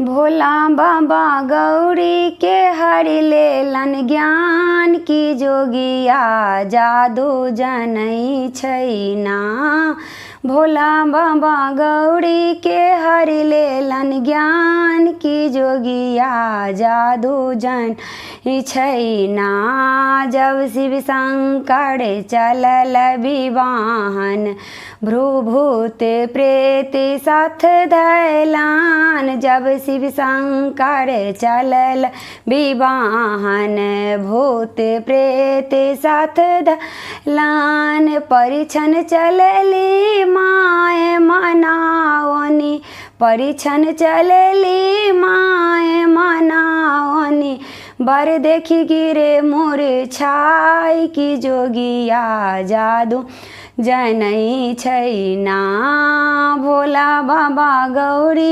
भोला बाबा गौरी के हरि लेलन ज्ञान की जोगिया जादू जनै छैना। भोला बाबा गौरी के हरि लेलन ज्ञान की जोगिया जादू जन छैना। जब शिव शंकर चलल विवाहन भ्रूभूत प्रेत साथ धैलान। जब शिव शंकर चलल विवाहन भूत प्रेत साथ धैलान। परिछन चलली माय मनावनी परिछन चलली माय मनावनी। बर देखी गिरे मूर्छाई की जोगिया जादू जनै छैना। भोला बाबा गौरी